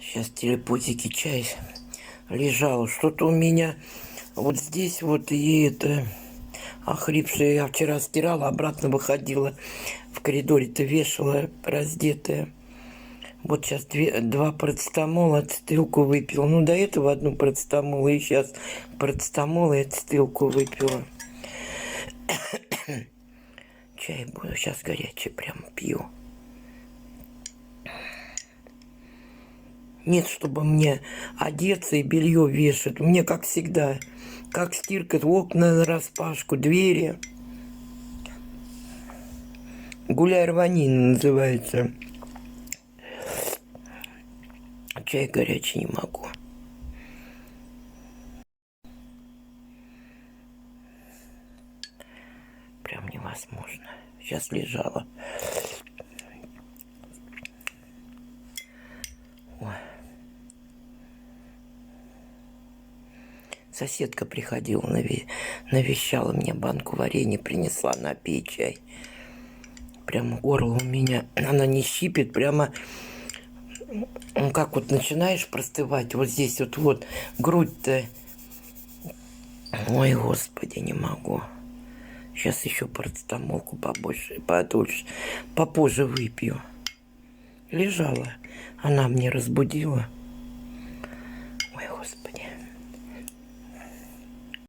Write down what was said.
Сейчас телепузики чай лежал. Что-то у меня вот здесь вот и это охрипшее. Я вчера стирала, обратно выходила. В коридоре-то вешала раздетая. Вот сейчас два парацетамола, ацетилку выпила. Ну, до этого одну парацетамол, и сейчас парацетамол и ацетилку выпила. Чай буду сейчас горячий прям пью. Нет, чтобы мне одеться и белье вешать. Мне, как всегда, как стирка, окна нараспашку, двери. Гуляй рвани называется. Чай горячий не могу. Прям невозможно. Сейчас лежала. Ой. Соседка приходила, навещала мне, банку варенья принесла, напей чай. Прямо горло у меня, она не щипит, прямо, как вот начинаешь простывать, вот здесь вот грудь-то. Ой, Господи, не могу. Сейчас еще парацетамолку побольше, попозже выпью. Лежала, она мне разбудила.